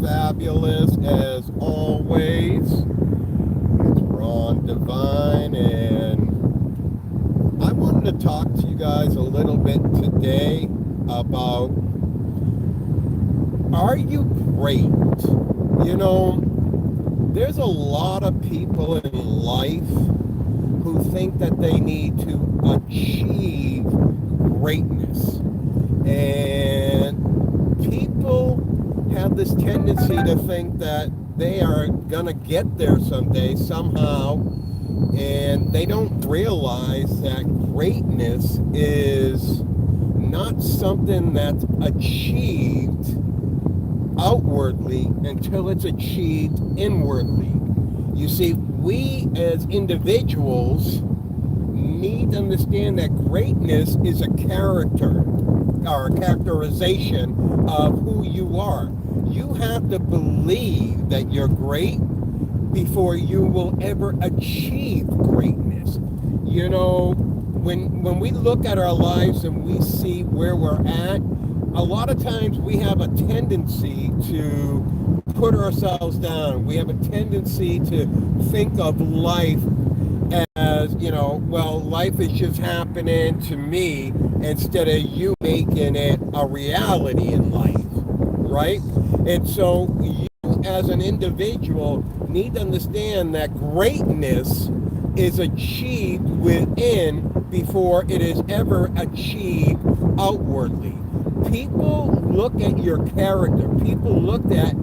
fabulous as always. It's Ron Devine, and I wanted to talk to you guys a little bit today about, are you great? You know, there's a lot of people in life who think that they need to achieve greatness. And people have this tendency to think that they are going to get there someday, somehow, and they don't realize that greatness is not something that's achieved outwardly until it's achieved inwardly. You see, we as individuals need to understand that greatness is a character or a characterization of who you are. You have to believe that you're great before you will ever achieve greatness. You know, when we look at our lives and we see where we're at, a lot of times we have a tendency to put ourselves down. We have a tendency to think of life as, well, life is just happening to me instead of you making it a reality in life, right? And so you as an individual need to understand that greatness is achieved within before it is ever achieved outwardly. People look at your character. People look at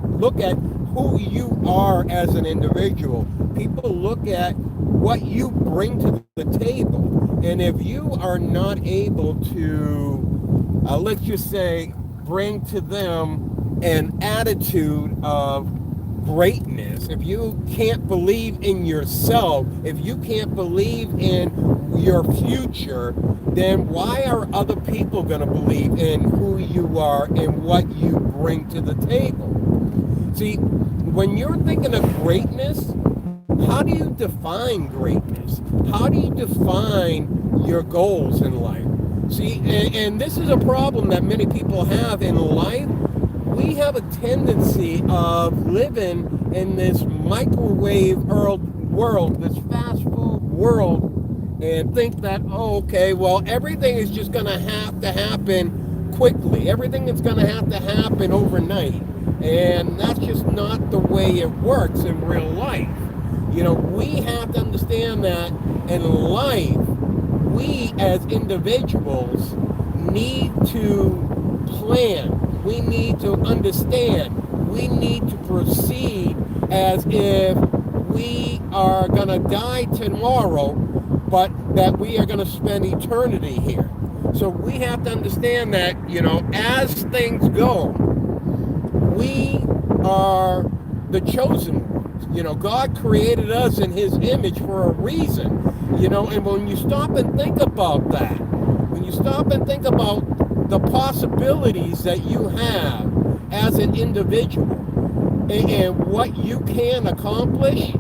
who you are as an individual. People look at what you bring to the table. And if you are not able to, let's just say, bring to them an attitude of greatness, if you can't believe in yourself, if you can't believe in your future, then why are other people going to believe in who you are and what you bring to the table? See, when you're thinking of greatness, how do you define greatness? How do you define your goals in life? See, and this is a problem that many people have in life. We have a tendency of living in this microwave world, this fast food world, and think that, oh, okay, well, everything is just going to have to happen quickly. Everything is going to have to happen overnight. And that's just not the way it works in real life. You know, we have to understand that in life, we as individuals need to plan. We need to understand. We need to proceed as if we are going to die tomorrow, but that we are going to spend eternity here. So we have to understand that, as things go, we are the chosen ones. God created us in his image for a reason. And when you stop and think about that, when you stop and think about the possibilities that you have as an individual and what you can accomplish,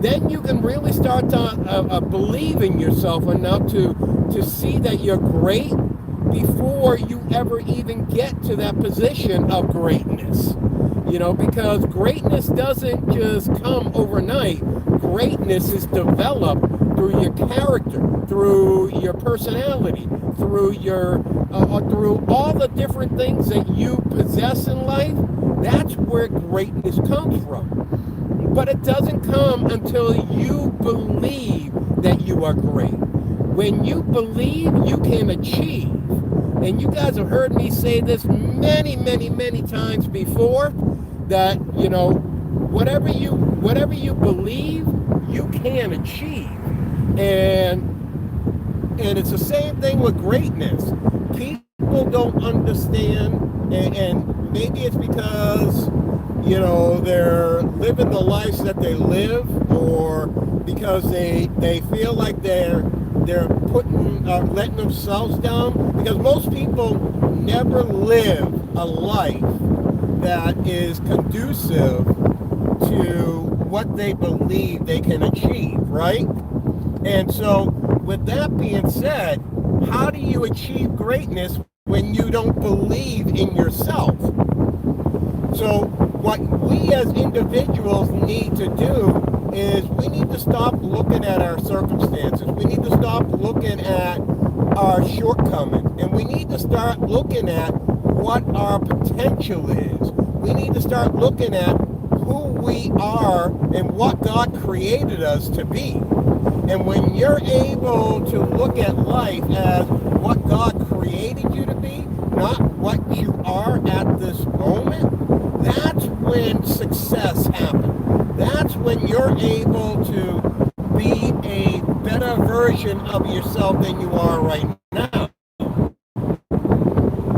then you can really start to believe in yourself enough to see that you're great before you ever even get to that position of greatness. Because greatness doesn't just come overnight. Greatness is developed through your character, through your personality, through through all the different things that you possess in life. That's where greatness comes from. But it doesn't come until you believe that you are great. When you believe, you can achieve. And you guys have heard me say this many, many, many times before, that, whatever you believe, you can achieve. And it's the same thing with greatness. People don't understand, and maybe it's because, they're living the lives that they live, or because they feel like they're letting themselves down, because most people never live a life that is conducive to what they believe they can achieve, right? And so, with that being said, how do you achieve greatness when you don't believe in yourself? So, what we as individuals need to do is we need to stop looking at our circumstances. We need to stop looking at our shortcomings. And we need to start looking at what our potential is. We need to start looking at who we are and what God created us to be. And when you're able to look at life as what God created you to be, not what you are at this moment, that's when success happens. That's when you're able to be a better version of yourself than you are right now.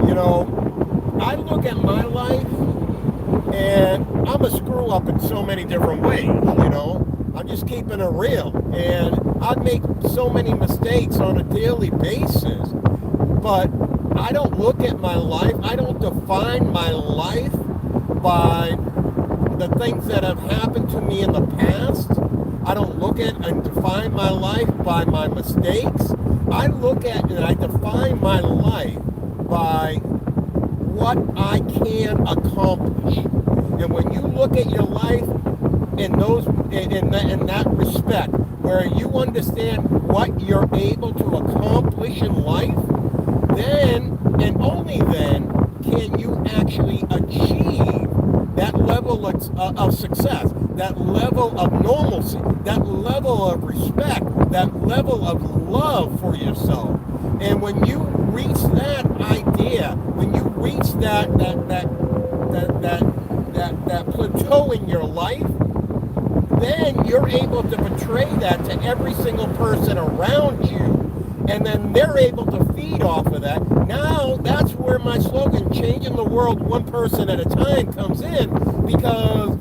You know, I look at my life and I'm a screw up in so many different ways, you know. I'm just keeping it real. And I make so many mistakes on a daily basis. But I don't look at my life, I don't define my life by the things that have happened to me in the past. I don't look at and define my life by my mistakes. I look at and I define my life by what I can accomplish. And when you look at your life in that respect, where you understand what you're able to accomplish in life, then and only then can you actually achieve that level of success, that level of normalcy, that level of respect, that level of love for yourself. And when you reach that idea, when you reach that plateau in your life, then you're able to portray that to every single person around you. And then they're able to feed off of that. Now, that's where my slogan, changing the world one person at a time, comes in. Because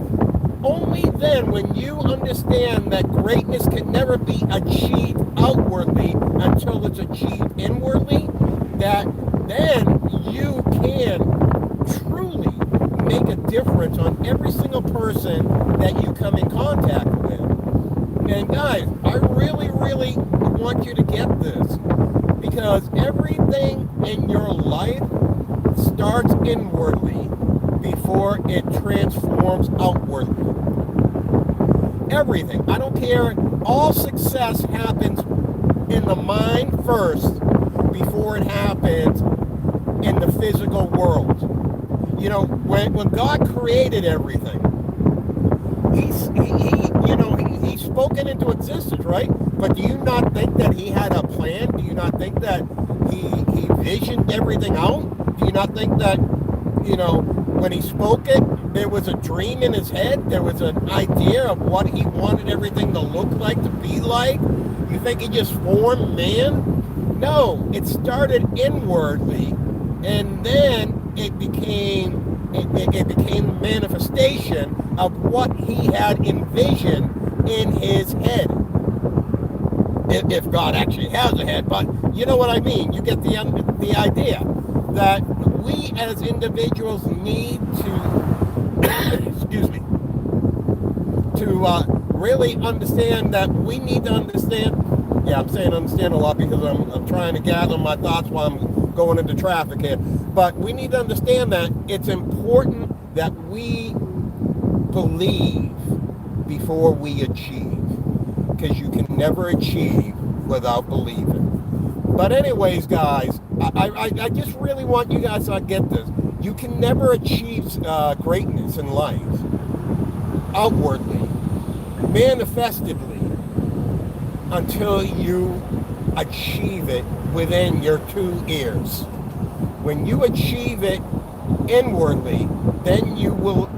only then, when you understand that greatness can never be achieved outwardly until it's achieved inwardly, that then you can truly make a difference on every single person that you come in contact with. And guys, I really want you to get this, because everything in your life starts inwardly before it transforms outwardly. Everything. I don't care. All success happens in the mind first before it happens in the physical world. You know, when God created everything, he spoke it into existence, right? But do you not think that he had a plan? Do you not think that he visioned everything out? Do you not think that, you know, when he spoke it, there was a dream in his head? There was an idea of what he wanted everything to look like, to be like? You think he just formed man? No, it started inwardly, and then it became the manifestation of what he had envisioned in his head. If God actually has a head, but you know what I mean. You get the idea that we as individuals need to, excuse me, to really understand that we need to understand. Yeah, I'm saying understand a lot because I'm trying to gather my thoughts while I'm going into traffic here. But we need to understand that it's important that we believe before we achieve, because you can never achieve without believing. But anyways, guys, I just really want you guys to get this. You can never achieve greatness in life outwardly, manifestedly, until you achieve it within your 2 ears. When you achieve it inwardly, then you will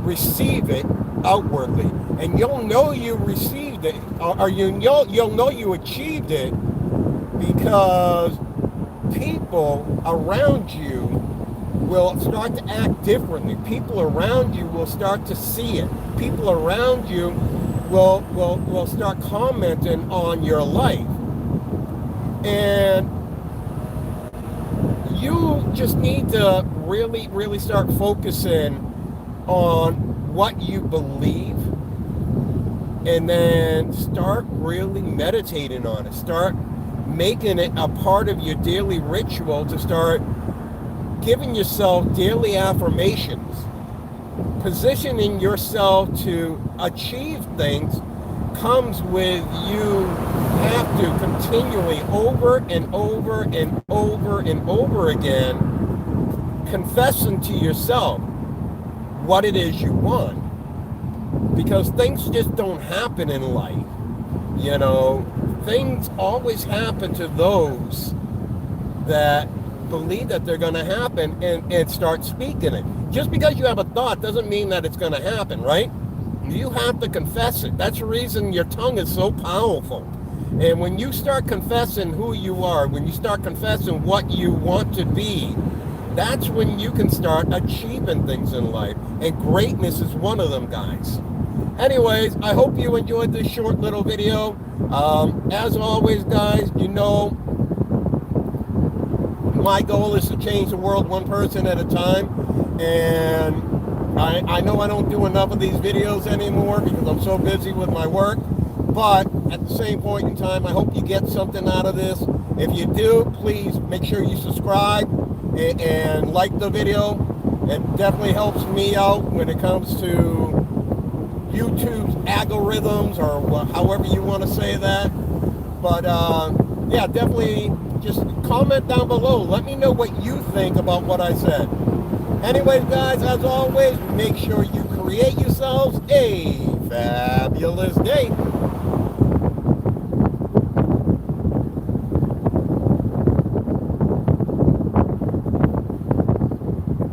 receive it outwardly, and you'll know you received it, or you'll know you achieved it, because people around you will start to act differently. People around you will start to see it. People around you will start commenting on your life, and you just need to really start focusing on what you believe, and then start really meditating on it. Start making it a part of your daily ritual, to start giving yourself daily affirmations positioning yourself to achieve things comes with you have to continually over and over and over and over again confessing to yourself what it is you want, because things just don't happen in life. You know, things always happen to those that believe that they're going to happen and start speaking it. Just because you have a thought doesn't mean that it's going to happen, right? You have to confess it. That's the reason your tongue is so powerful. And when you start confessing who you are, when you start confessing what you want to be, that's when you can start achieving things in life. And greatness is one of them, guys. Anyways, I hope you enjoyed this short little video. As always, guys, you know, my goal is to change the world one person at a time. And I know I don't do enough of these videos anymore because I'm so busy with my work. But at the same point in time, I hope you get something out of this. If you do, please make sure you subscribe and like the video. It definitely helps me out when it comes to YouTube's algorithms, or however you want to say that. But yeah, definitely just comment down below. Let me know what you think about what I said. Anyways, guys, as always, make sure you create yourselves a fabulous day.